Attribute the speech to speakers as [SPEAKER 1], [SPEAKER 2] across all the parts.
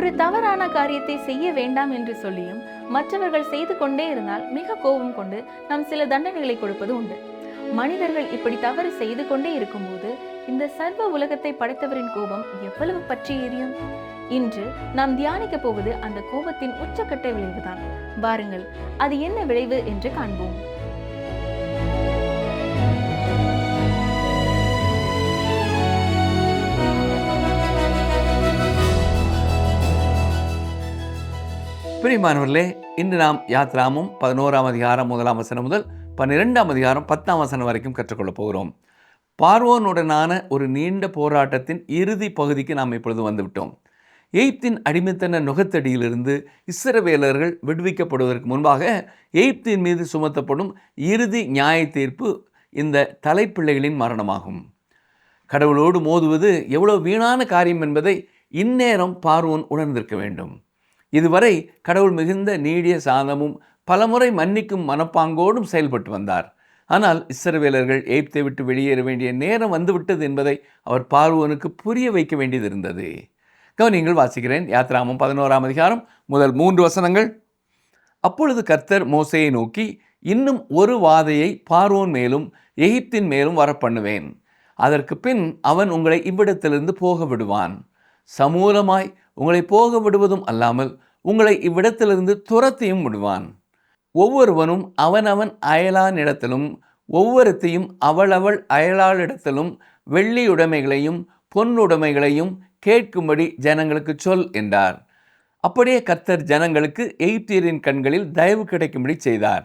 [SPEAKER 1] ஒரு தவறான காரியத்தை செய்ய வேண்டாம் என்று சொல்லியும் மற்றவர்கள் செய்து கொண்டே இருந்தால் மிக கோபம் கொண்டு நாம் சில தண்டனைகளை கொடுப்பது உண்டு. மனிதர்கள் இப்படி தவறு செய்து கொண்டே இருக்கும்போது இந்த சர்வ உலகத்தை படைத்தவரின் கோபம் எவ்வளவு பற்றி எரியும்? இன்று நாம் தியானிக்க போவது அந்த கோபத்தின் உச்சக்கட்ட விளைவுதான். வாருங்கள், அது என்ன விளைவு என்று காண்போம்.
[SPEAKER 2] பிரியமானவர்களே, இன்று நாம் யாத்ராமம் 11ஆம் அதிகாரம் 1ஆம் வசனம் முதல் 12ஆம் அதிகாரம் 10ஆம் வசனம் வரைக்கும் கற்றுக்கொள்ளப் போகிறோம். பார்வோனுடனான ஒரு நீண்ட போராட்டத்தின் இறுதி பகுதிக்கு நாம் இப்பொழுது வந்துவிட்டோம். எகிப்தின் அடிமைத்தன நுகத்தடியிலிருந்து இஸ்ரவேலர்கள் விடுவிக்கப்படுவதற்கு முன்பாக எகிப்தின் மீது சுமத்தப்படும் இறுதி நியாய தீர்ப்பு இந்த தலைப்பிள்ளைகளின் மரணமாகும். கடவுளோடு மோதுவது எவ்வளவு வீணான காரியம் என்பதை இந்நேரம் பார்வோன் உணர்ந்திருக்க வேண்டும். இதுவரை கடவுள் மிகுந்த நீடிய சாந்தமும் பலமுறை மன்னிக்கும் மனப்பாங்கோடும் செயல்பட்டு வந்தார். ஆனால் இஸ்ரவேலர்கள் எகிப்தை விட்டு வெளியேற வேண்டிய நேரம் வந்துவிட்டது என்பதை அவர் பார்வோனுக்கு புரிய வைக்க வேண்டியது இருந்தது. கவனியங்கள், வாசிக்கிறேன். யாத்ராமம் 11ஆம் அதிகாரம் முதல் 3 வசனங்கள். அப்பொழுது கர்த்தர் மோசேயை நோக்கி, இன்னும் ஒரு வாதையை பார்வோன் மேலும் எகிப்தின் மேலும் வரப்பண்ணுவேன். அதற்கு பின் அவன் உங்களை இவ்விடத்திலிருந்து போக விடுவான். சமூலமாய் உங்களை போக விடுவதும் அல்லாமல் உங்களை இவ்விடத்திலிருந்து துரத்தியும் விடுவான். ஒவ்வொருவனும் அவனவன் அயலானிடத்திலும் ஒவ்வொருத்தையும் அவளவள் அயலாளிடத்திலும் வெள்ளியுடைமைகளையும் பொன்னுடைமைகளையும் கேட்கும்படி ஜனங்களுக்கு சொல் என்றார். அப்படியே கர்த்தர் ஜனங்களுக்கு எகிப்தியரின் கண்களில் தயவு கிடைக்கும்படி செய்தார்.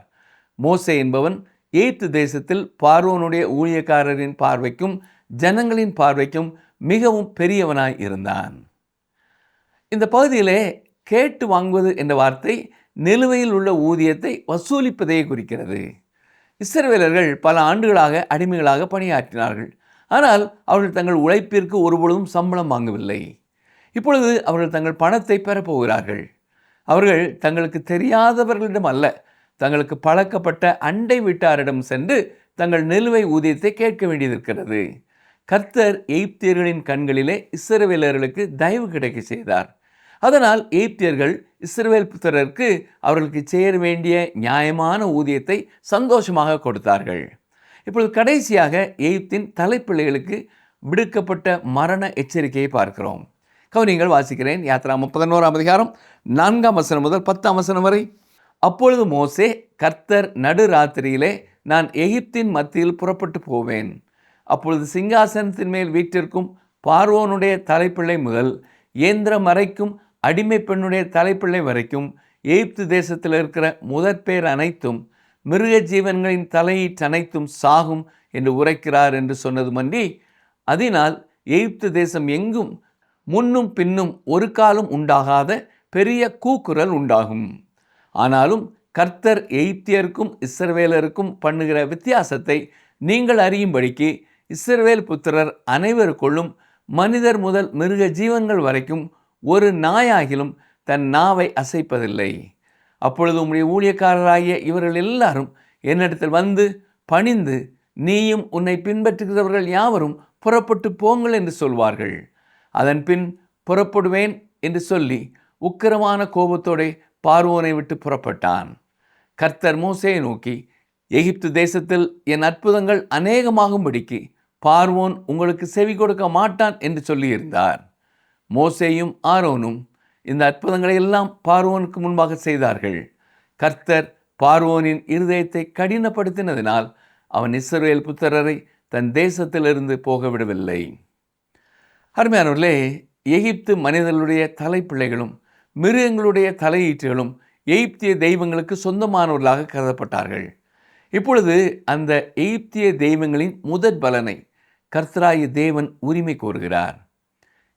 [SPEAKER 2] மோசே என்பவன் எகிப்து தேசத்தில் பார்வோனுடைய ஊழியக்காரரின் பார்வைக்கும் ஜனங்களின் பார்வைக்கும் மிகவும் பெரியவனாய் இருந்தான். இந்த பகுதியிலே கேட்டு வாங்குவது என்ற வார்த்தை நிலுவையில் உள்ள ஊதியத்தை வசூலிப்பதையே குறிக்கிறது. இஸ்ரவேலர்கள் பல ஆண்டுகளாக அடிமைகளாக பணியாற்றினார்கள். ஆனால் அவர்கள் தங்கள் உழைப்பிற்கு ஒருபொழுதும் சம்பளம் வாங்கவில்லை. இப்பொழுது அவர்கள் தங்கள் பணத்தை பெறப்போகிறார்கள். அவர்கள் தங்களுக்கு தெரியாதவர்களிடம் அல்ல, தங்களுக்கு பழக்கப்பட்ட அண்டை வீட்டாரிடம் சென்று தங்கள் நிலுவை ஊதியத்தை கேட்க வேண்டியிருக்கிறது. கர்த்தர் எகிப்தியர்களின் கண்களிலே இஸ்ரவேலர்களுக்கு தயவு கிடைக்க செய்தார். அதனால் எகிப்தியர்கள் இஸ்ரவேல் புத்திரருக்கு அவர்களுக்கு சேர வேண்டிய நியாயமான ஊதியத்தை சந்தோஷமாக கொடுத்தார்கள். இப்பொழுது கடைசியாக எகிப்தின் தலைப்பிள்ளைகளுக்கு விடுக்கப்பட்ட மரண எச்சரிக்கையை பார்க்கிறோம். கவனியங்கள், வாசிக்கிறேன். யாத்ராமம் 11ஆம் அதிகாரம் 4ஆம் வசனம் முதல் 10ஆம் வசனம் வரை. அப்பொழுது மோசே, கர்த்தர் நடு ராத்திரியிலே நான் எகிப்தின் மத்தியில் புறப்பட்டு போவேன். அப்பொழுது சிங்காசனத்தின் மேல் வீற்றிருக்கும் பார்வோனுடைய தலைப்பிள்ளை முதல் இயந்திரம் வரைக்கும் அடிமை பெண்ணுடைய தலைப்பிள்ளை வரைக்கும் எகிப்து தேசத்தில் இருக்கிற முதற்பேர் அனைத்தும் மிருக ஜீவன்களின் தலையீட்டு அனைத்தும் சாகும் என்று உரைக்கிறார் என்று சொன்னதுமன்றி, அதனால் எகிப்து தேசம் எங்கும் முன்னும் பின்னும் ஒரு காலம் உண்டாகாத பெரிய கூக்குரல் உண்டாகும். ஆனாலும் கர்த்தர் எகிப்தியருக்கும் இஸ்ரவேலருக்கும் பண்ணுகிற வித்தியாசத்தை நீங்கள் அறியும்படிக்கு இஸ்ரவேல் புத்திரர் அனைவருக்குள்ளும் மனிதர் முதல் மிருக ஜீவன்கள் வரைக்கும் ஒரு நாயாகிலும் தன் நாவை அசைப்பதில்லை. அப்பொழுது உம்முடைய ஊழியக்காரராகிய இவர்கள் எல்லாரும் என்னிடத்தில் வந்து பணிந்து, நீயும் உன்னை பின்பற்றுகிறவர்கள் யாவரும் புறப்பட்டு போங்கள் என்று சொல்வார்கள். அதன் பின் புறப்படுவேன் என்று சொல்லி உக்கிரமான கோபத்தோടെ பார்வோனை விட்டு புறப்பட்டான். கர்த்தர் மோசேயை நோக்கி, எகிப்து தேசத்தில் என் அற்புதங்கள் அநேகமாகும்படிக்கு பார்வோன் உங்களுக்கு செவி கொடுக்க மாட்டான் என்று சொல்லியிருந்தார். மோசேயும் ஆரோனும் இந்த அற்புதங்களை எல்லாம் பார்வோனுக்கு முன்பாக செய்தார்கள். கர்த்தர் பார்வோனின் இருதயத்தை கடினப்படுத்தினதினால் அவன் இஸ்ரவேல் புத்திரரை தன் தேசத்திலிருந்து போக விடவில்லை. அருமையானவர்களே, எகிப்து மனிதர்களுடைய தலைப்பிள்ளைகளும் மிருகங்களுடைய தலையீற்றுகளும் எகிப்திய தெய்வங்களுக்கு சொந்தமானவர்களாக கருதப்பட்டார்கள். இப்பொழுது அந்த எகிப்திய தெய்வங்களின் முதற் பலனை கர்த்தராகிய தேவன் உரிமை கோருகிறார்.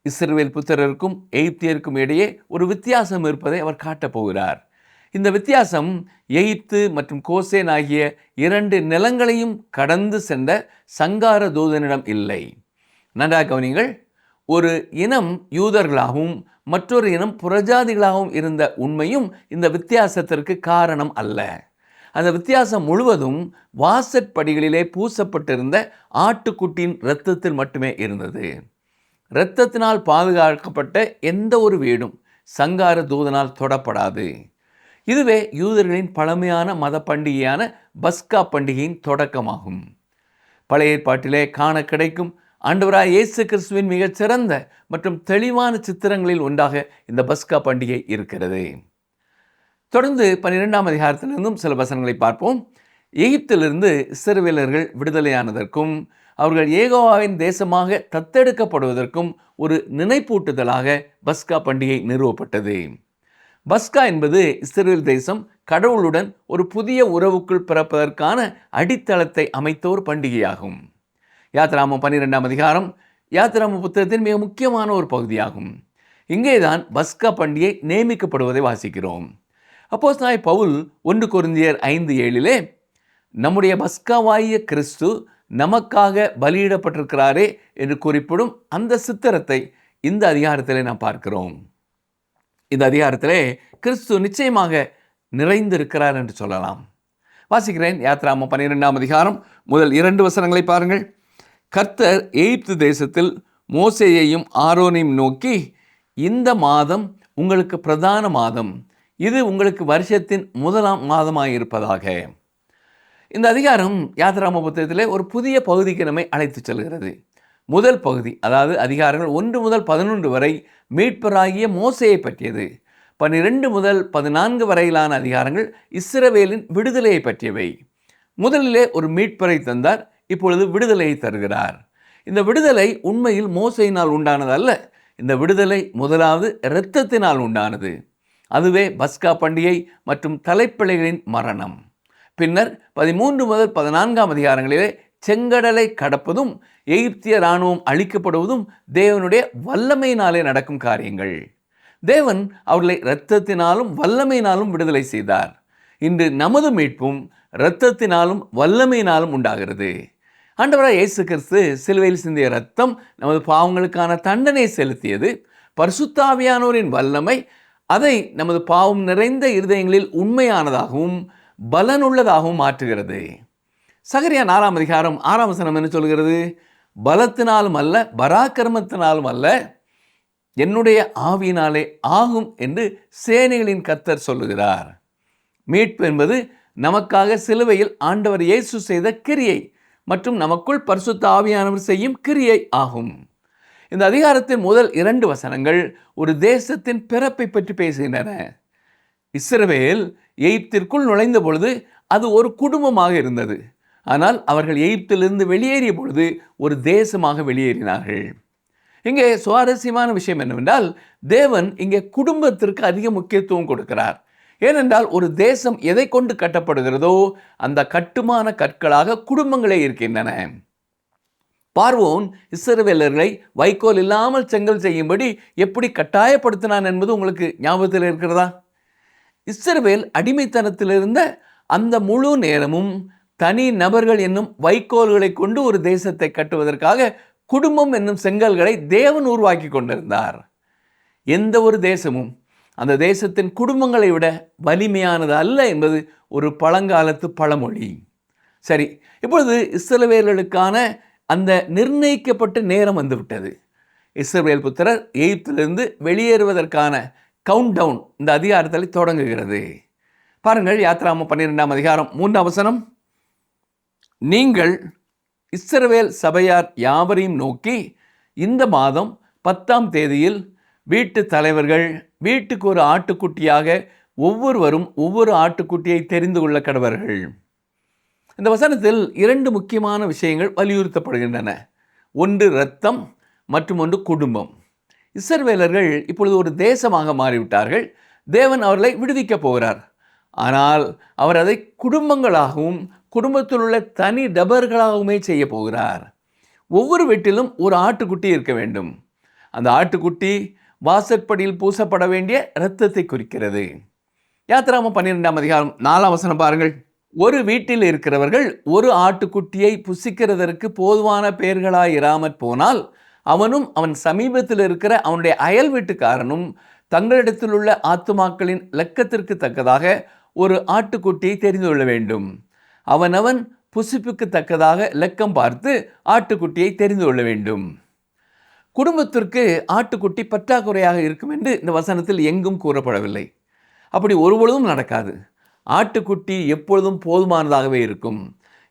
[SPEAKER 2] இஸ்ரவேல் புத்திரருக்கும் எகிப்தியருக்கும் இடையே ஒரு வித்தியாசம் இருப்பதை அவர் காட்டப் போகிறார். இந்த வித்தியாசம் எகிப்து மற்றும் கோசேன் ஆகிய 2 நிலங்களையும் கடந்து சென்ற சங்கார தூதனிடம் இல்லை. நன்றாக கவனிங்கள். ஒரு இனம் யூதர்களாகவும் மற்றொரு இனம் புறஜாதிகளாகவும் இருந்த உண்மையும் இந்த வித்தியாசத்திற்கு காரணம் அல்ல. அந்த வித்தியாசம் முழுவதும் வாசற்படிகளிலே பூசப்பட்டிருந்த ஆட்டுக்குட்டியின் இரத்தத்தில் மட்டுமே இருந்தது. இரத்தத்தினால் பாதுகாக்கப்பட்ட எந்த ஒரு வீடும் சங்கார தூதனால் தொடப்படாது. இதுவே யூதர்களின் பழமையான மத பண்டிகையான பஸ்கா பண்டிகையின் தொடக்கமாகும். பழைய ஏற்பாட்டிலே காண கிடைக்கும் ஆண்டவராய் இயேசு கிறிஸ்துவின் மிகச்சிறந்த மற்றும் தெளிவான சித்திரங்களில் ஒன்றாக இந்த பஸ்கா பண்டிகை இருக்கிறது. தொடர்ந்து 12ஆம் அதிகாரத்திலிருந்தும் சில வசனங்களை பார்ப்போம். எகிப்திலிருந்து இஸ்ரவேலர்கள் விடுதலையானதற்கும் அவர்கள் யெகோவாவின் தேசமாக தத்தெடுக்கப்படுவதற்கும் ஒரு நினைப்பூட்டுதலாக பஸ்கா பண்டிகை நிறுவப்பட்டது. பஸ்கா என்பது இஸ்ரவேல் தேசம் கடவுளுடன் ஒரு புதிய உறவுக்குள் பிறப்பதற்கான அடித்தளத்தை அமைத்த ஒரு பண்டிகையாகும். யாத்திராகமம் 12ஆம் அதிகாரம் யாத்திராகம புத்தகத்தின் மிக முக்கியமான ஒரு பகுதியாகும். இங்கேதான் பஸ்கா பண்டிகை நியமிக்கப்படுவதை வாசிக்கிறோம். அப்போஸ்தலனாகிய பவுல் 1 கொரிந்தியர் 5:7 நம்முடைய பஸ்காவாகிய கிறிஸ்து நமக்காக பலியிடப்பட்டிருக்கிறாரே என்று குறிப்பிடும் அந்த சித்திரத்தை இந்த அதிகாரத்திலே நாம் பார்க்கிறோம். இந்த அதிகாரத்திலே கிறிஸ்து நிச்சயமாக நிறைந்திருக்கிறார் என்று சொல்லலாம். வாசிக்கிறேன். யாத்திராகமம் 12ஆம் அதிகாரம் முதல் 2 வசனங்களை பாருங்கள். கர்த்தர் எகிப்து தேசத்தில் மோசேயையும் ஆரோனையும் நோக்கி, இந்த மாதம் உங்களுக்கு பிரதான மாதம், இது உங்களுக்கு வருஷத்தின் முதலாம் மாதமாயிருப்பதாக. இந்த அதிகாரம் யாத்திராகம புத்தகத்திலே ஒரு புதிய பகுதிக்கு நம்மை அழைத்து செல்கிறது. முதல் பகுதி, அதாவது அதிகாரங்கள் 1 முதல் 11 வரை மீட்பராகிய மோசேயை பற்றியது. 12 முதல் 14 வரையிலான அதிகாரங்கள் இஸ்ரவேலின் விடுதலையை பற்றியவை. முதலிலே ஒரு மீட்பரை தந்தார், இப்பொழுது விடுதலையை தருகிறார். இந்த விடுதலை உண்மையில் மோசையினால் உண்டானதல்ல. இந்த விடுதலை முதலாவது இரத்தத்தினால் உண்டானது. அதுவே பஸ்கா பண்டிகை மற்றும் தலைப்பிள்ளைகளின் மரணம். பின்னர் 13 முதல் 14ஆம் அதிகாரங்களிலே செங்கடலை கடப்பதும் எகிப்திய இராணுவம் அழிக்கப்படுவதும் தேவனுடைய வல்லமையினாலே நடக்கும் காரியங்கள். தேவன் அவர்களை இரத்தத்தினாலும் வல்லமையினாலும் விடுதலை செய்தார். இன்று நமது மீட்பும் இரத்தத்தினாலும் வல்லமையினாலும் உண்டாகிறது. ஆண்டவராய் இயேசு கிறிஸ்து சிலுவையில் சிந்திய இரத்தம் நமது பாவங்களுக்கான தண்டனை செலுத்தியது. பரிசுத்த ஆவியானவரின் வல்லமை அதை நமது பாவம் நிறைந்த இருதயங்களில் உண்மையானதாகவும் பலனுள்ளதாகவும் மாற்றுகிறது. சகரியா 4ஆம் அதிகாரம் 6ஆம் வசனம் என்ன சொல்கிறது? பலத்தினாலும் அல்ல, பராக்கிரமத்தினாலும் அல்ல, என்னுடைய ஆவியினாலே ஆகும் என்று சேனைகளின் கர்த்தர் சொல்லுகிறார். மீட்பு என்பது நமக்காக சிலுவையில் ஆண்டவர் இயேசு செய்த கிரியை மற்றும் நமக்குள் பரிசுத்த ஆவியானவர் செய்யும் கிரியை ஆகும். இந்த அதிகாரத்தின் முதல் 2 வசனங்கள் ஒரு தேசத்தின் பிறப்பை பற்றி பேசுகின்றன. இஸ்ரவேல் எகிப்திற்குள் நுழைந்த பொழுது அது ஒரு குடும்பமாக இருந்தது. ஆனால் அவர்கள் எகிப்திலிருந்து வெளியேறிய பொழுது ஒரு தேசமாக வெளியேறினார்கள். இங்கே சுவாரஸ்யமான விஷயம் என்னவென்றால், தேவன் இங்கே குடும்பத்திற்கு அதிக முக்கியத்துவம் கொடுக்கிறார். ஏனென்றால் ஒரு தேசம் எதை கொண்டு கட்டப்படுகிறதோ அந்த கட்டுமான கற்களாக குடும்பங்களே இருக்கின்றன. பார்வோன் இஸ்ரவேலர்களை வைக்கோல் இல்லாமல் செங்கல் செய்யும்படி எப்படி கட்டாயப்படுத்தினான் என்பது உங்களுக்கு ஞாபகத்தில் இருக்கிறதா? இஸ்ரவேல் அடிமைத்தனத்தில் இருந்த அந்த முழு நேரமும் தனி நபர்கள் என்னும் வைக்கோல்களை கொண்டு ஒரு தேசத்தை கட்டுவதற்காக குடும்பம் என்னும் செங்கல்களை தேவன் உருவாக்கி கொண்டிருந்தார். எந்த ஒரு தேசமும் அந்த தேசத்தின் குடும்பங்களை விட வலிமையானது அல்ல என்பது ஒரு பழங்காலத்து பழமொழி. சரி, இப்பொழுது இஸ்ரவேலர்களுக்கான அந்த நிர்ணயிக்கப்பட்ட நேரம் வந்துவிட்டது. இஸ்ரவேல் புத்திரர் எகிப்திலிருந்து வெளியேறுவதற்கான கவுண்ட் டவுன் இந்த அதிகாரத்தில் தொடங்குகிறது. பாருங்கள், யாத்திராகமம் 12ஆம் அதிகாரம் 3ஆம் வசனம். நீங்கள் இஸ்ரவேல் சபையார் யாவரையும் நோக்கி, இந்த மாதம் 10ஆம் தேதியில் வீட்டு தலைவர்கள் வீட்டுக்கு ஒரு ஆட்டுக்குட்டியாக ஒவ்வொருவரும் ஒவ்வொரு ஆட்டுக்குட்டியை தெரிந்து கொள்ள கடவர்கள். இந்த வசனத்தில் 2 முக்கியமான விஷயங்கள் வலியுறுத்தப்படுகின்றன. ஒன்று இரத்தம் மற்றும் ஒன்று குடும்பம். இஸ்ரவேலர்கள் இப்பொழுது ஒரு தேசமாக மாறிவிட்டார்கள். தேவன் அவர்களை விடுவிக்கப் போகிறார். ஆனால் அவர் அதை குடும்பங்களாகவும் குடும்பத்தில் உள்ள தனி நபர்களாகவுமே செய்ய போகிறார். ஒவ்வொரு வீட்டிலும் ஒரு ஆட்டுக்குட்டி இருக்க வேண்டும். அந்த ஆட்டுக்குட்டி வாசற்படியில் பூசப்பட வேண்டிய இரத்தத்தை குறிக்கிறது. யாத்திராகமம் 12ஆம் அதிகாரம் 4ஆம் வசனம் பாருங்கள். ஒரு வீட்டில் இருக்கிறவர்கள் ஒரு ஆட்டுக்குட்டியை புசிக்கிறதற்கு போதுமான பெயர்களாய் இராமற் போனால் அவனும் அவன் சமீபத்தில் இருக்கிற அவனுடைய அயல் வீட்டுக்காரனும் தங்களிடத்தில் உள்ள ஆத்துமாக்களின் லக்கத்திற்கு தக்கதாக ஒரு ஆட்டுக்குட்டியை தெரிந்து கொள்ள வேண்டும். அவனவன் புசிப்புக்கு தக்கதாக லக்கம் பார்த்து ஆட்டுக்குட்டியை தெரிந்து கொள்ள வேண்டும். குடும்பத்திற்கு ஆட்டுக்குட்டி பற்றாக்குறையாக இருக்கும் என்று இந்த வசனத்தில் எங்கும் கூறப்படவில்லை. அப்படி ஒருபொழுதும் நடக்காது. ஆட்டுக்குட்டி எப்பொழுதும் போதுமானதாகவே இருக்கும்.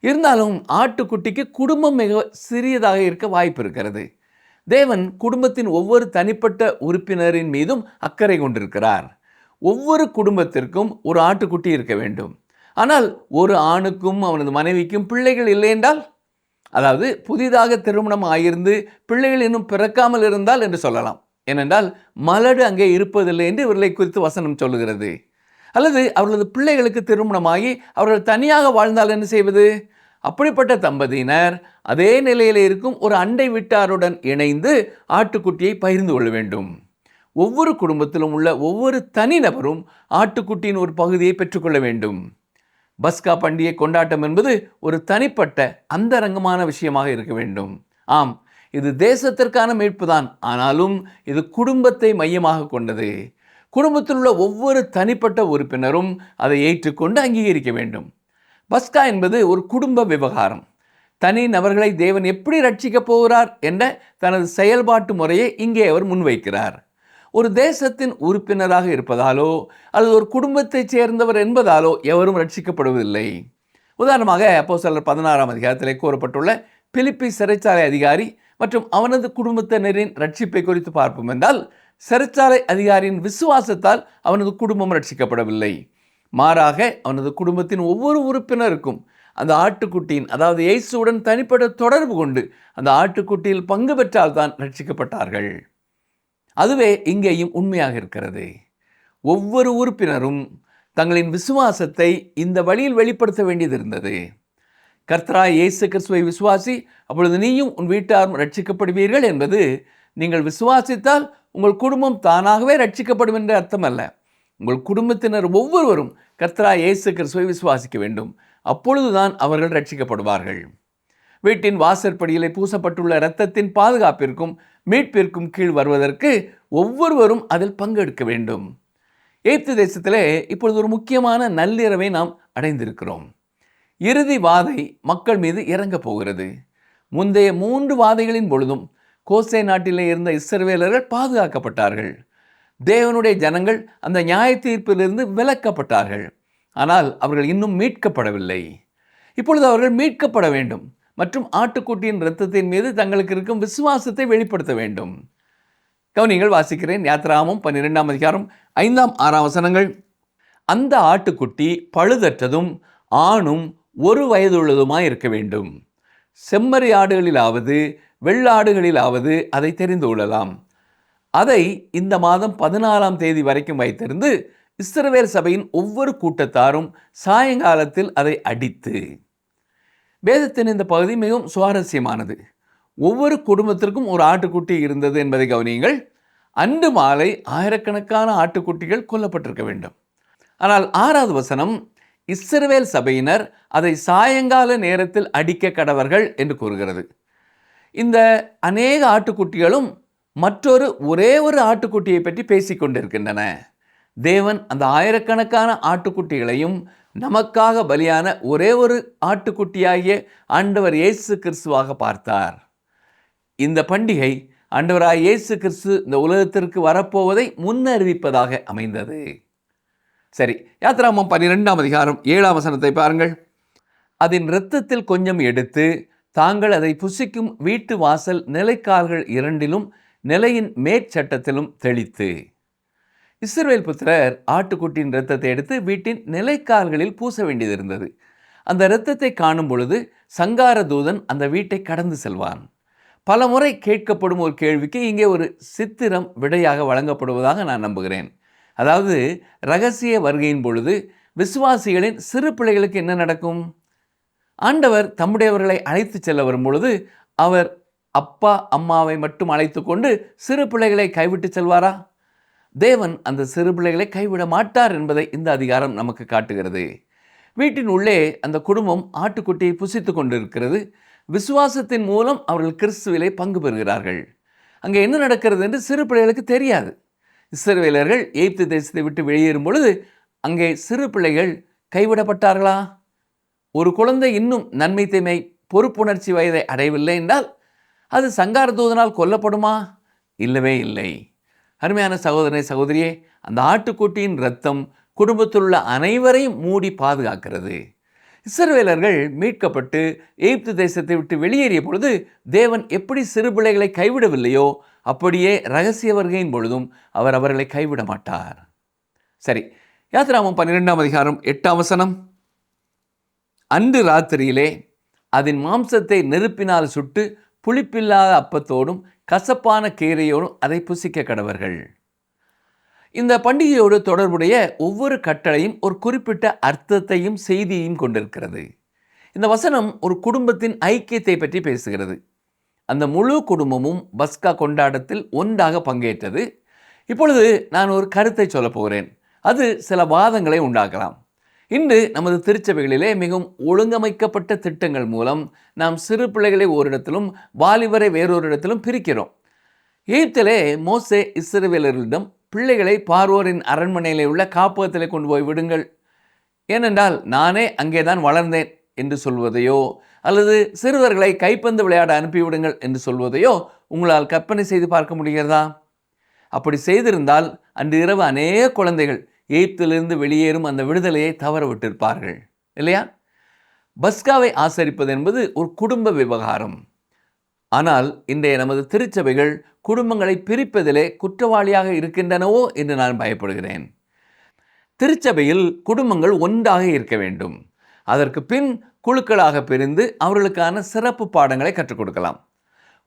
[SPEAKER 2] இருந்தாலும் ஆட்டுக்குட்டிக்கு குடும்பம் மிக சிறியதாக இருக்க வாய்ப்பு இருக்கிறது. தேவன் குடும்பத்தின் ஒவ்வொரு தனிப்பட்ட உறுப்பினரின் மீதும் அக்கறை கொண்டிருக்கிறார். ஒவ்வொரு குடும்பத்திற்கும் ஒரு ஆட்டுக்குட்டி இருக்க வேண்டும். ஆனால் ஒரு ஆணுக்கும் அவனது மனைவிக்கும் பிள்ளைகள் இல்லை என்றால், அதாவது புதிதாக திருமணம் ஆகியிருந்து பிள்ளைகள் இன்னும் பிறக்காமல் இருந்தால் என்று சொல்லலாம். ஏனென்றால் மலடு அங்கே இருப்பதில்லை என்று இவர்களை குறித்து வசனம் சொல்லுகிறது. அல்லது அவர்களது பிள்ளைகளுக்கு திருமணமாகி அவர்கள் தனியாக வாழ்ந்தால் என்ன செய்வது? அப்படிப்பட்ட தம்பதியினர் அதே நிலையில் இருக்கும் ஒரு அண்டை வீட்டாருடன் இணைந்து ஆட்டுக்குட்டியை பகிர்ந்து கொள்ள வேண்டும். ஒவ்வொரு குடும்பத்திலும் உள்ள ஒவ்வொரு தனிநபரும் ஆட்டுக்குட்டியின் ஒரு பகுதியை பெற்றுக்கொள்ள வேண்டும். பஸ்கா பண்டிகை கொண்டாட்டம் என்பது ஒரு தனிப்பட்ட அந்தரங்கமான விஷயமாக இருக்க வேண்டும். ஆம், இது தேசத்திற்கான மீட்பு தான். ஆனாலும் இது குடும்பத்தை மையமாக கொண்டது. குடும்பத்தில் உள்ள ஒவ்வொரு தனிப்பட்ட உறுப்பினரும் அதை ஏற்றுக்கொண்டு அங்கீகரிக்க வேண்டும். பஸ்கா என்பது ஒரு குடும்ப விவகாரம். தனி நபர்களை தேவன் எப்படி ரட்சிக்கப் போகிறார் என்ற தனது செயல்பாட்டு முறையை இங்கே அவர் முன்வைக்கிறார். ஒரு தேசத்தின் உறுப்பினராக இருப்பதாலோ அல்லது ஒரு குடும்பத்தைச் சேர்ந்தவர் என்பதாலோ எவரும் ரட்சிக்கப்படுவதில்லை. உதாரணமாக அப்போஸ்தலர் 16ஆம் அதிகாரத்திலே கூறப்பட்டுள்ள பிலிப்பி சிறைச்சாலை அதிகாரி மற்றும் அவனது குடும்பத்தினரின் ரட்சிப்பை குறித்து பார்ப்போம் என்றால், சிறைச்சாலை அதிகாரியின் விசுவாசத்தால் அவனது குடும்பம் ரட்சிக்கப்படவில்லை. மாறாக அவனது குடும்பத்தின் ஒவ்வொரு உறுப்பினருக்கும் அந்த ஆட்டுக்குட்டியின், அதாவது இயேசுவுடன் தனிப்பட்ட தொடர்பு கொண்டு அந்த ஆட்டுக்குட்டியில் பங்கு பெற்றால் தான் ரட்சிக்கப்பட்டார்கள். அதுவே இங்கேயும் உண்மையாக இருக்கிறது. ஒவ்வொரு உறுப்பினரும் தங்களின் விசுவாசத்தை இந்த வழியில் வெளிப்படுத்த வேண்டியது இருந்தது. கர்த்தராகிய இயேசு கிறிஸ்துவை விசுவாசி, அப்பொழுது நீயும் உன் வீட்டாரும் ரட்சிக்கப்படுவீர்கள் என்பது நீங்கள் விசுவாசித்தால் உங்கள் குடும்பம் தானாகவே ரட்சிக்கப்படும் என்ற அர்த்தம் அல்ல. உங்கள் குடும்பத்தினர் ஒவ்வொருவரும் கர்த்தராகிய இயேசு கிறிஸ்துவை விசுவாசிக்க வேண்டும். அப்பொழுதுதான் அவர்கள் ரட்சிக்கப்படுவார்கள். வீட்டின் வாசற்படியிலே பூசப்பட்டுள்ள இரத்தத்தின் பாதுகாப்பிற்கும் மீட்பிற்கும் கீழ் வருவதற்கு ஒவ்வொருவரும் அதில் பங்கெடுக்க வேண்டும். எகிப்து தேசத்திலே இப்பொழுது ஒரு முக்கியமான நள்ளிரவை நாம் அடைந்திருக்கிறோம். இறுதி வாதை மக்கள் மீது இறங்கப் போகிறது. முந்தைய 3 வாதைகளின் பொழுதும் கோசே நாட்டிலே இருந்த இஸ்ரவேலர்கள் பாதுகாக்கப்பட்டார்கள். தேவனுடைய ஜனங்கள் அந்த நியாய தீர்ப்பிலிருந்து விலக்கப்பட்டார்கள். ஆனால் அவர்கள் இன்னும் மீட்கப்படவில்லை. இப்பொழுது அவர்கள் மீட்கப்பட வேண்டும் மற்றும் ஆட்டுக்குட்டியின் இரத்தத்தின் மீது தங்களுக்கு இருக்கும் விசுவாசத்தை வெளிப்படுத்த வேண்டும். கவனிங்கள், வாசிக்கிறேன். யாத்திராகமம் 12ஆம் அதிகாரம் 5ஆம் 6ஆம் வசனங்கள். அந்த ஆட்டுக்குட்டி பழுதற்றதும் ஆணும் 1 வயதுள்ளதுமாய் இருக்க வேண்டும். செம்மறி ஆடுகளிலாவது வெள்ளாடுகளிலாவது அதை தெரிந்து கொள்ளலாம். அதை இந்த மாதம் 14ஆம் தேதி வரைக்கும் வைத்திருந்து இஸ்ரவேல் சபையின் ஒவ்வொரு கூட்டத்தாரும் சாயங்காலத்தில் அதை அடித்து. வேதத்தின் இந்த பகுதி மிகவும் சுவாரஸ்யமானது. ஒவ்வொரு குடும்பத்திற்கும் ஒரு ஆட்டுக்குட்டி இருந்தது என்பதை கவனியுங்கள். அன்று மாலை ஆயிரக்கணக்கான ஆட்டுக்குட்டிகள் கொல்லப்பட்டிருக்க வேண்டும். ஆனால் 6வது வசனம், இஸ்ரவேல் சபையினர் அதை சாயங்கால நேரத்தில் அடிக்க கடவர்கள் என்று கூறுகிறது. இந்த அநேக ஆட்டுக்குட்டிகளும் ஒரே ஒரு ஆட்டுக்குட்டியை பற்றி பேசிக்கொண்டிருக்கின்றன. தேவன் அந்த ஆயிரக்கணக்கான ஆட்டுக்குட்டிகளையும் நமக்காக பலியான ஒரே ஒரு ஆட்டுக்குட்டியாகிய ஆண்டவர் இயேசு கிறிஸ்துவாக பார்த்தார். இந்த பண்டிகை ஆண்டவராகிய இயேசு கிறிஸ்து இந்த உலகத்திற்கு வரப்போவதை முன்னறிவிப்பதாக அமைந்தது. சரி, யாத்திராகமம் 12ஆம் அதிகாரம் 7ஆம் வசனத்தை பாருங்கள். அதன் இரத்தத்தில் கொஞ்சம் எடுத்து தாங்கள் அதை புசிக்கும் வீட்டு வாசல் நிலைக்கால்கள் 2லும் நிலையின் மேற்சட்டத்திலும் தெளித்து. இஸ்ரவேல் புத்திரர் ஆட்டுக்குட்டியின் இரத்தத்தை எடுத்து வீட்டின் நிலைக்கால்களில் பூச வேண்டியது இருந்தது. அந்த இரத்தத்தை காணும் பொழுது சங்கார தூதன் அந்த வீட்டை கடந்து செல்வான். பல முறை கேட்கப்படும் ஒரு கேள்விக்கு இங்கே ஒரு சித்திரம் விடையாக வழங்கப்படுவதாக நான் நம்புகிறேன். அதாவது, இரகசிய வருகையின் பொழுது விசுவாசிகளின் சிறு பிள்ளைகளுக்கு என்ன நடக்கும்? ஆண்டவர் தம்முடையவர்களை அழைத்து செல்ல வரும் பொழுது அவர் அப்பா அம்மாவை மட்டும் அழைத்து கொண்டு சிறு பிள்ளைகளை கைவிட்டு செல்வாரா? தேவன் அந்த சிறு பிள்ளைகளை கைவிட மாட்டார் என்பதை இந்த அதிகாரம் நமக்கு காட்டுகிறது. வீட்டின் உள்ளே அந்த குடும்பம் ஆட்டுக்குட்டியை புசித்து கொண்டிருக்கிறது. விசுவாசத்தின் மூலம் அவர்கள் கிறிஸ்துவிலே பங்கு பெறுகிறார்கள். அங்கே என்ன நடக்கிறது என்று சிறு பிள்ளைகளுக்கு தெரியாது. இஸ்ரவேலர்கள் எகிப்து தேசத்தை விட்டு வெளியேறும் பொழுது அங்கே சிறு பிள்ளைகள் கைவிடப்பட்டார்களா? ஒரு குழந்தை இன்னும் நன்மை தீமை பொறுப்புணர்ச்சி வயதை அடையவில்லை என்றால் அது சங்கார தூதனால் கொல்லப்படுமா இல்லவே இல்லை. அருமையான சகோதரனே, சகோதரியே, அந்த ஆட்டுக்குட்டியின் இரத்தம் குடும்பத்தில் உள்ள அனைவரையும் மூடி பாதுகாக்கிறது. இஸ்ரவேலர்கள் மீட்கப்பட்டு எகிப்து தேசத்தை விட்டு வெளியேறிய பொழுது தேவன் எப்படி சிறு பிள்ளைகளை கைவிடவில்லையோ அப்படியே இரகசிய வருகையின் பொழுதும் அவர் அவர்களை கைவிட மாட்டார். சரி, யாத்திராகமம் 12ஆம் அதிகாரம் 8ஆம் வசனம். அன்று ராத்திரியிலே அதன் மாம்சத்தை நெருப்பினால் சுட்டு புளிப்பில்லாத அப்பத்தோடும் கசப்பான கீரையோடும் அதை புசிக்க கடவர்கள். இந்த பண்டிகையோடு தொடர்புடைய ஒவ்வொரு கட்டளையும் ஒரு குறிப்பிட்ட அர்த்தத்தையும் செய்தியையும் கொண்டிருக்கிறது. இந்த வசனம் ஒரு குடும்பத்தின் ஐக்கியத்தை பற்றி பேசுகிறது. அந்த முழு குடும்பமும் பஸ்கா கொண்டாட்டத்தில் ஒன்றாக பங்கேற்றது. இப்பொழுது நான் ஒரு கருத்தை சொல்ல போகிறேன். அது சில வாதங்களை உண்டாக்கலாம். இன்று நமது திருச்சபைகளிலே மிகவும் ஒழுங்கமைக்கப்பட்ட திட்டங்கள் மூலம் நாம் சிறு பிள்ளைகளை ஓரிடத்திலும் வாலிபரை வேறொரு இடத்திலும் பிரிக்கிறோம். எகிப்திலே மோசே இஸ்ரவேலர்களிடம் பிள்ளைகளை பார்வோரின் அரண்மனையிலே உள்ள காப்பகத்திலே கொண்டு போய் விடுங்கள், ஏனென்றால் நானே அங்கேதான் வளர்ந்தேன் என்று சொல்வதையோ அல்லது சிறுவர்களை கைப்பந்து விளையாட அனுப்பிவிடுங்கள் என்று சொல்வதையோ உங்களால் கற்பனை செய்து பார்க்க முடிகிறதா? அப்படி செய்திருந்தால் அன்று இரவு அநேக குழந்தைகள் எகிப்திலிருந்து வெளியேறும் அந்த விடுதலையை தவற விட்டிருப்பார்கள், இல்லையா? பஸ்காவை ஆசரிப்பது என்பது ஒரு குடும்ப விவகாரம். ஆனால் இன்றைய நமது திருச்சபைகள் குடும்பங்களை பிரிப்பதிலே குற்றவாளியாக இருக்கின்றனவோ என்று நான் பயப்படுகிறேன். திருச்சபையில் குடும்பங்கள் ஒன்றாக இருக்க வேண்டும். அதற்கு பின் குழுக்களாக பிரிந்து அவர்களுக்கான சிறப்பு பாடங்களை கற்றுக் கொடுக்கலாம்.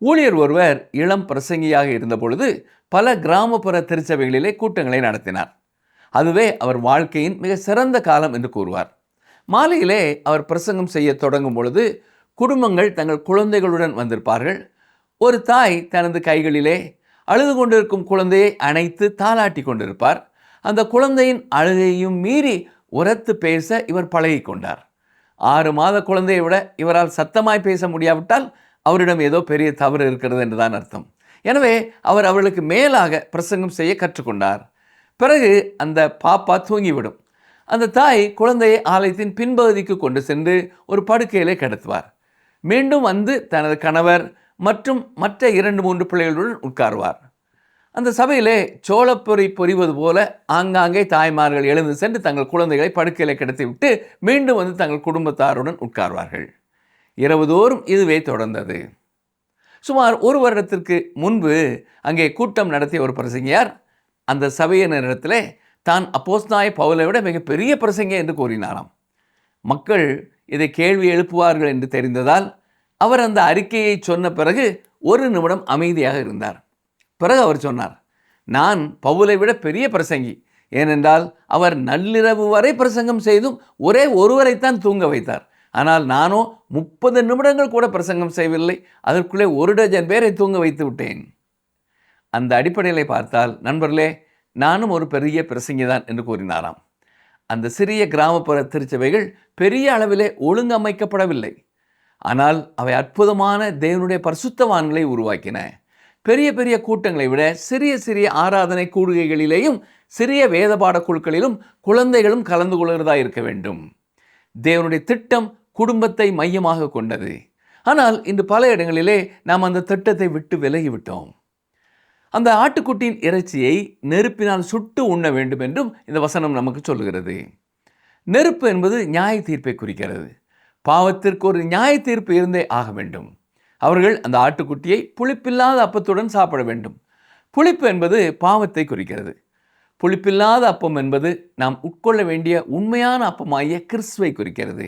[SPEAKER 2] ஊழியர் ஒருவர் இளம் பிரசங்கியாக இருந்த பொழுது பல கிராமப்புற திருச்சபைகளிலே கூட்டங்களை நடத்தினார். அதுவே அவர் வாழ்க்கையின் மிக சிறந்த காலம் என்று கூறுவார். மாலையிலே அவர் பிரசங்கம் செய்ய தொடங்கும் பொழுது குடும்பங்கள் தங்கள் குழந்தைகளுடன் வந்திருப்பார்கள். ஒரு தாய் தனது கைகளிலே அழுது கொண்டிருக்கும் குழந்தையை அணைத்து தாளாட்டி கொண்டிருப்பார். அந்த குழந்தையின் அழுகையும் மீறி உரத்து பேச இவர் பழகி கொண்டார். 6 மாத குழந்தையை விட இவரால் சத்தமாய் பேச முடியாவிட்டால் அவரிடம் ஏதோ பெரிய தவறு இருக்கிறது என்றுதான் அர்த்தம். எனவே அவர் அவர்களுக்கு மேலாக பிரசங்கம் செய்ய கற்றுக்கொண்டார். பிறகு அந்த பாப்பா தூங்கிவிடும். அந்த தாய் குழந்தையை ஆலயத்தின் பின்பகுதிக்கு கொண்டு சென்று ஒரு படுக்கையிலே கிடத்துவார். மீண்டும் வந்து தனது கணவர் மற்றும் மற்ற 2-3 பிள்ளைகளுடன் உட்காருவார். அந்த சபையிலே சோளப்பொறி பொரிவது போல ஆங்காங்கே தாய்மார்கள் எழுந்து சென்று தங்கள் குழந்தைகளை படுக்கையிலே கிடத்திவிட்டு மீண்டும் வந்து தங்கள் குடும்பத்தாருடன் உட்கார்வார்கள். இரவுதோறும் இதுவே தொடர்ந்தது. சுமார் 1 வருடத்திற்கு முன்பு அங்கே கூட்டம் நடத்திய ஒரு பிரசங்கியார் அந்த சபையினரிடத்திலே தான் அப்போஸ்தலனாகிய பவுலை விட மிகப்பெரிய பிரசங்கி என்று கூறினாராம். மக்கள் இதை கேள்வி எழுப்புவார்கள் என்று தெரிந்ததால் அவர் அந்த அறிக்கையை சொன்ன பிறகு 1 நிமிடம் அமைதியாக இருந்தார். பிறகு அவர் சொன்னார், நான் பவுலை விட பெரிய பிரசங்கி. ஏனென்றால் அவர் நள்ளிரவு வரை பிரசங்கம் செய்தும் ஒரே ஒருவரைத்தான் தூங்க வைத்தார். ஆனால் நானோ 30 நிமிடங்கள் கூட பிரசங்கம் செய்யவில்லை, அதற்குள்ளே 1 டஜன் பேரை தூங்க வைத்து விட்டேன். அந்த அடிப்படையில் பார்த்தால் நண்பர்களே, நானும் ஒரு பெரிய பிரசங்கிதான் என்று கூறினாராம். அந்த சிறிய கிராமப்புற திருச்சபைகள் பெரிய அளவிலே ஒழுங்கமைக்கப்படவில்லை. ஆனால் அவை அற்புதமான தேவனுடைய பரிசுத்தவான்களை உருவாக்கின. பெரிய பெரிய கூட்டங்களை விட சிறிய சிறிய ஆராதனை கூடுகைகளிலேயும் சிறிய வேதபாட குழுக்களிலும் குழந்தைகளும் கலந்து கொள்கிறதா இருக்க வேண்டும். தேவனுடைய திட்டம் குடும்பத்தை மையமாக கொண்டது. ஆனால் இன்று பல இடங்களிலே நாம் அந்த திட்டத்தை விட்டு விலகிவிட்டோம். அந்த ஆட்டுக்குட்டியின் இறைச்சியை நெருப்பினால் சுட்டு உண்ண வேண்டும் என்றும் இந்த வசனம் நமக்கு சொல்லுகிறது. நெருப்பு என்பது நியாய தீர்ப்பை குறிக்கிறது. பாவத்திற்கு ஒரு நியாய தீர்ப்பு இருந்தே ஆக வேண்டும். அவர்கள் அந்த ஆட்டுக்குட்டியை புளிப்பில்லாத அப்பத்துடன் சாப்பிட வேண்டும். புளிப்பு என்பது பாவத்தை குறிக்கிறது. புளிப்பில்லாத அப்பம் என்பது நாம் உட்கொள்ள வேண்டிய உண்மையான அப்பமாகிய கிறிஸ்துவை குறிக்கிறது.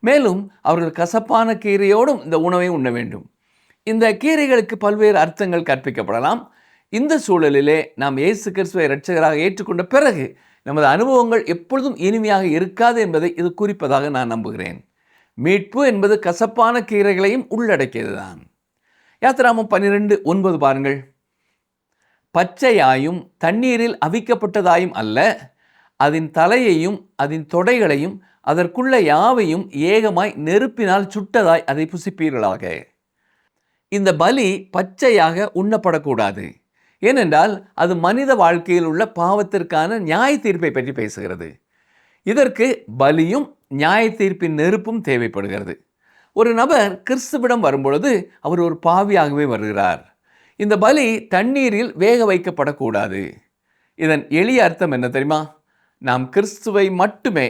[SPEAKER 2] மேலும் அவர்கள் கசப்பான கீரையோடும் இந்த உணவை உண்ண வேண்டும். இந்த கீரைகளுக்கு பல்வேறு அர்த்தங்கள் கற்பிக்கப்படலாம். இந்த சூழலிலே நாம் இயேசு கிறிஸ்துவை இரட்சகராக ஏற்றுக்கொண்ட பிறகு நமது அனுபவங்கள் எப்பொழுதும் இனிமையாக இருக்காது என்பதை இது குறிப்பதாக நான் நம்புகிறேன். மீட்பு என்பது கசப்பான கீரைகளையும் உள்ளடக்கியதுதான். யாத்திராகமம் 12:9 பாருங்கள். பச்சையாயும் தண்ணீரில் அவிக்கப்பட்டதாயும் அல்ல, அதன் தலையையும் அதன் தொடைகளையும் அதற்குள்ள யாவையும் ஏகமாய் நெருப்பினால் சுட்டதாய் அதை புசிப்பீர்களாக. இந்த பலி பச்சையாக உண்ணப்படக்கூடாது. ஏனென்றால் அது மனித வாழ்க்கையில் உள்ள பாவத்திற்கான நியாய தீர்ப்பை பற்றி பேசுகிறது. இதற்கு பலியும் நியாய தீர்ப்பின் நெருப்பும் தேவைப்படுகிறது. ஒரு நபர் கிறிஸ்துவிடம் வரும்பொழுது அவர் ஒரு பாவியாகவே வருகிறார். இந்த பலி தண்ணீரில் வேக வைக்கப்படக்கூடாது. இதன் எளிய அர்த்தம் என்ன தெரியுமா? நாம் கிறிஸ்துவை மட்டுமே,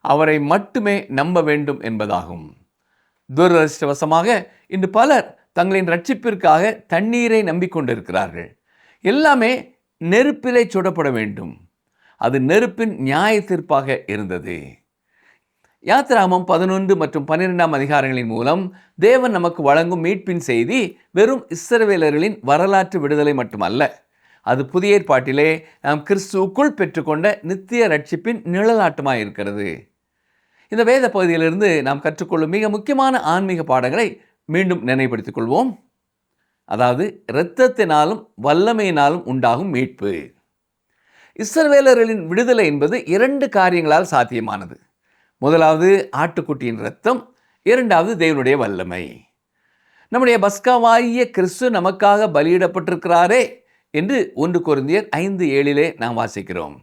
[SPEAKER 2] அவரை மட்டுமே நம்ப வேண்டும் என்பதாகும். துரதிர்ஷ்டவசமாக இன்று பலர் தங்களின் ரட்சிப்பிற்காக தண்ணீரை நம்பிக்கொண்டிருக்கிறார்கள். எல்லாமே நெருப்பிலே சுடப்பட வேண்டும். அது நெருப்பின் நியாய தீர்ப்பாக இருந்தது. யாத்திராகமம் 11 மற்றும் 12 அதிகாரங்களின் மூலம் தேவன் நமக்கு வழங்கும் மீட்பின் செய்தி வெறும் இஸ்ரவேலர்களின் வரலாற்று விடுதலை மட்டுமல்ல, அது புதிய ஏற்பாட்டிலே நாம் கிறிஸ்துவுக்குள் பெற்றுக்கொண்ட நித்திய ரட்சிப்பின் நிழலாட்டமாக இருக்கிறது. இந்த வேத பகுதியிலிருந்து நாம் கற்றுக்கொள்ளும் மிக முக்கியமான ஆன்மீக பாடங்களை மீண்டும் நினைவுபடுத்திக் கொள்வோம். அதாவது, இரத்தத்தினாலும் வல்லமையினாலும் உண்டாகும் மீட்பு. இஸ்ரவேலர்களின் விடுதலை என்பது 2 காரியங்களால் சாத்தியமானது. முதலாவது ஆட்டுக்குட்டியின் இரத்தம், இரண்டாவது தேவனுடைய வல்லமை. நம்முடைய பஸ்காவாகிய கிறிஸ்து நமக்காக பலியிடப்பட்டிருக்கிறாரே என்று 1 கொரிந்தியர் 5:7 நாம் வாசிக்கிறோம்.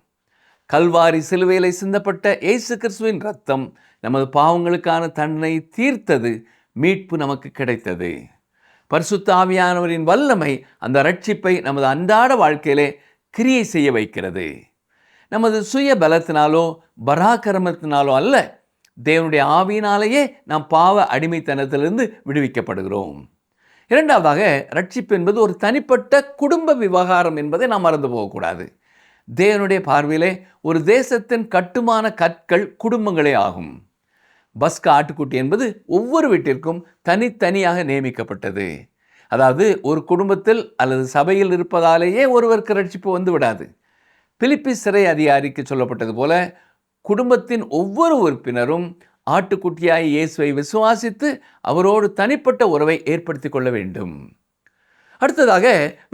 [SPEAKER 2] கல்வாரி சிலுவையிலே சிந்தப்பட்ட இயேசு கிறிஸ்துவின் இரத்தம் நமது பாவங்களுக்கான தண்டனை தீர்த்தது. மீட்பு நமக்கு கிடைத்தது. பரிசுத்த ஆவியானவரின் வல்லமை அந்த ரட்சிப்பை நமது அன்றாட வாழ்க்கையிலே கிரியை செய்ய வைக்கிறது. நமது சுய பலத்தினாலோ பராக்கிரமத்தினாலோ அல்ல, தேவனுடைய ஆவியினாலேயே நாம் பாவ அடிமைத்தனத்திலிருந்து விடுவிக்கப்படுகிறோம். இரண்டாவதாக, ரட்சிப்பு என்பது ஒரு தனிப்பட்ட குடும்ப விவகாரம் என்பதை நாம் மறந்து போகக்கூடாது. தேவனுடைய பார்வையிலே ஒரு தேசத்தின் கட்டுமான கற்கள் குடும்பங்களே ஆகும். பஸ்கா ஆட்டுக்குட்டி என்பது ஒவ்வொரு வீட்டிற்கும் தனித்தனியாக நியமிக்கப்பட்டது. அதாவது, ஒரு குடும்பத்தில் அல்லது சபையில் இருப்பதாலேயே ஒருவருக்கு ரட்சிப்பு வந்து விடாது. பிலிப்பி சிறை அதிகாரிக்கு சொல்லப்பட்டது போல, குடும்பத்தின் ஒவ்வொரு உறுப்பினரும் ஆட்டுக்குட்டியாய் இயேசுவை விசுவாசித்து அவரோடு தனிப்பட்ட உறவை ஏற்படுத்தி கொள்ள வேண்டும். அடுத்ததாக,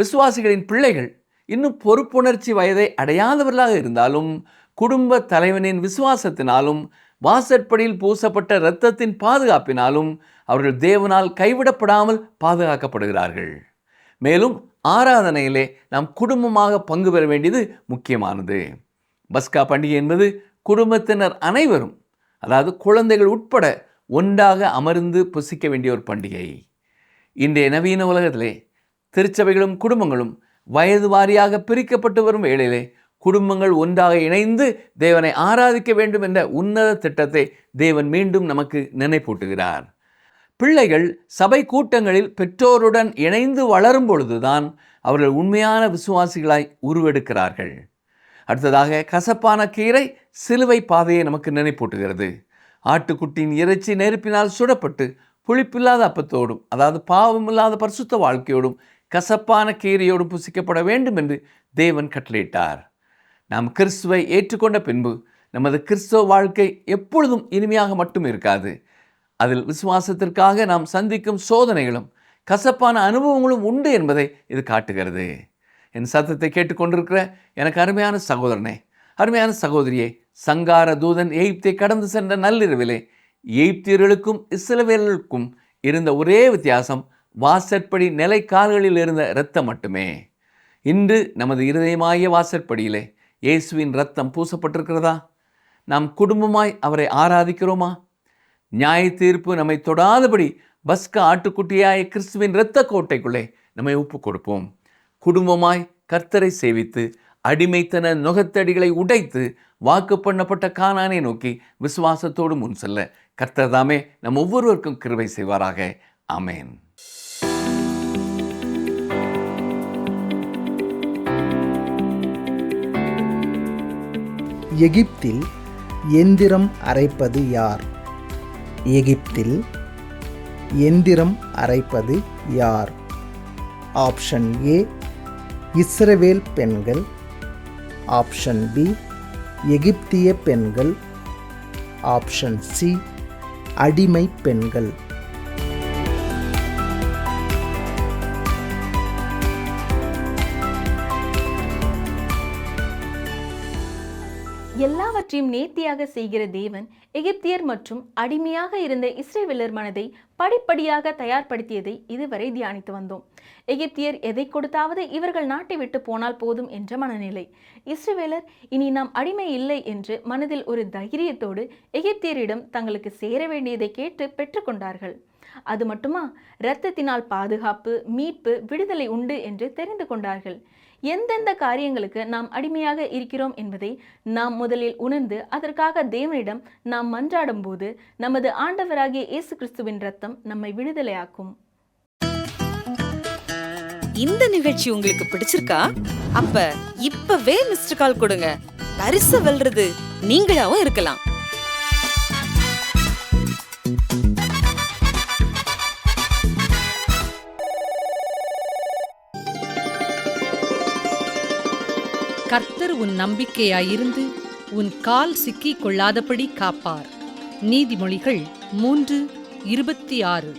[SPEAKER 2] விசுவாசிகளின் பிள்ளைகள் இன்னும் பொறுப்புணர்ச்சி வயதை அடையாதவர்களாக இருந்தாலும் குடும்ப தலைவனின் விசுவாசத்தினாலும் வாசற்படியில் பூசப்பட்ட இரத்தத்தின் பாதுகாப்பினாலும் அவர்கள் தேவனால் கைவிடப்படாமல் பாதுகாக்கப்படுகிறார்கள். மேலும் ஆராதனையிலே நாம் குடும்பமாக பங்கு பெற வேண்டியது முக்கியமானது. பஸ்கா பண்டிகை என்பது குடும்பத்தினர் அனைவரும், அதாவது குழந்தைகள் உட்பட, ஒன்றாக அமர்ந்து புசிக்க வேண்டிய ஒரு பண்டிகை. இன்றைய நவீன உலகத்திலே திருச்சபைகளும் குடும்பங்களும் வயது வாரியாக பிரிக்கப்பட்டு வரும் வேளையிலே குடும்பங்கள் ஒன்றாக இணைந்து தேவனை ஆராதிக்க வேண்டும் என்ற உன்னத திட்டத்தை தேவன் மீண்டும் நமக்கு நினைப்பூட்டுகிறார். பிள்ளைகள் சபை கூட்டங்களில் பெற்றோருடன் இணைந்து வளரும் பொழுதுதான் அவர்கள் உண்மையான விசுவாசிகளாய் உருவெடுக்கிறார்கள். அடுத்ததாக, கசப்பான கீரை சிலுவை பாதையை நமக்கு நினைப்பூட்டுகிறது. ஆட்டுக்குட்டியின் இறைச்சி நெருப்பினால் சுடப்பட்டு புளிப்பில்லாத அப்பத்தோடும், அதாவது பாவமில்லாத பரிசுத்த வாழ்க்கையோடும் கசப்பான கீரையோடும் புசிக்கப்பட வேண்டும் என்று தேவன் கட்டளையிட்டார். நாம் கிறிஸ்துவை ஏற்றுக்கொண்ட பின்பு நமது கிறிஸ்துவ வாழ்க்கை எப்பொழுதும் இனிமையாக மட்டும் இருக்காது. அதில் விசுவாசத்திற்காக நாம் சந்திக்கும் சோதனைகளும் கசப்பான அனுபவங்களும் உண்டு என்பதை இது காட்டுகிறது. என் சத்தத்தை கேட்டுக்கொண்டிருக்கிற எனக்கு அருமையான சகோதரனே, அருமையான சகோதரியே, சங்கார தூதன் எகிப்தை கடந்து சென்ற நள்ளிரவிலே எகிப்தியர்களுக்கும் இஸ்ரவேலர்களுக்கும் இருந்த ஒரே வித்தியாசம் வாசற்படி நிலை கால்களில் இருந்த இரத்தம் மட்டுமே. இன்று நமது இருதயமாகிய வாசற்படியிலே இயேசுவின் இரத்தம் பூசப்பட்டிருக்கிறதா? நாம் குடும்பமாய் அவரை ஆராதிக்கிறோமா? நியாய தீர்ப்பு நம்மை தொடாதபடி பஸ்கா ஆட்டுக்குட்டியாய கிறிஸ்துவின் இரத்த கோட்டைக்குள்ளே நம்மை ஒப்பு கொடுப்போம். குடும்பமாய் கர்த்தரை சேவித்து அடிமைத்தன நுகத்தடிகளை உடைத்து வாக்கு பண்ணப்பட்ட கானானை நோக்கி விசுவாசத்தோடு முன் செல்ல கர்த்தர் தாமே நம் ஒவ்வொருவருக்கும் கிருபை செய்வாராக. ஆமென்.
[SPEAKER 3] எகிப்தில் எந்திரம் அரைப்பது யார்? எகிப்தில் எந்திரம் அரைப்பது யார்? ஆப்ஷன் ஏ இஸ்ரவேல் பெண்கள், ஆப்ஷன் பி எகிப்திய பெண்கள், ஆப்ஷன் சி அடிமை பெண்கள்.
[SPEAKER 1] எல்லாவற்றையும் நேர்த்தியாக செய்கிற தேவன் எகிப்தியர் மற்றும் அடிமையாக இருந்த இஸ்ரவேலர் மனதை படிப்படியாக தயார்படுத்தியதை இதுவரை தியானித்து வந்தோம். எகிப்தியர் எதை கொடுத்தாவது இவர்கள் நாட்டை விட்டு போனால் போதும் என்ற மனநிலை. இஸ்ரவேலர் இனி நாம் அடிமை இல்லை என்று மனதில் ஒரு தைரியத்தோடு எகிப்தியரிடம் தங்களுக்கு சேர வேண்டியதை கேட்டு பெற்றுக்கொண்டார்கள். அது மட்டுமா, இரத்தத்தினால் பாதுகாப்பு, மீட்பு, விடுதலை உண்டு என்று தெரிந்து கொண்டார்கள். எந்தெந்த காரியங்களுக்கு நாம் அடிமையாக இருக்கிறோம் என்பதை நாம் முதலில் உணர்ந்து அதற்காக தேவனிடம் நாம் மன்றாடும் போது நமது ஆண்டவராகிய இயேசு கிறிஸ்துவின் இரத்தம் நம்மை விடுதலையாக்கும்.
[SPEAKER 4] இந்த நிகழ்ச்சி உங்களுக்கு பிடிச்சிருக்கா? அப்ப இப்பவே மிஸ்டர் கால் கொடுங்க. பரிசு வெல்றது நீங்களாவும் இருக்கலாம்.
[SPEAKER 5] கர்த்தர் உன் நம்பிக்கையாயிருந்து உன் கால் சிக்கிக் கொள்ளாதபடி காப்பார். நீதிமொழிகள் 3:26.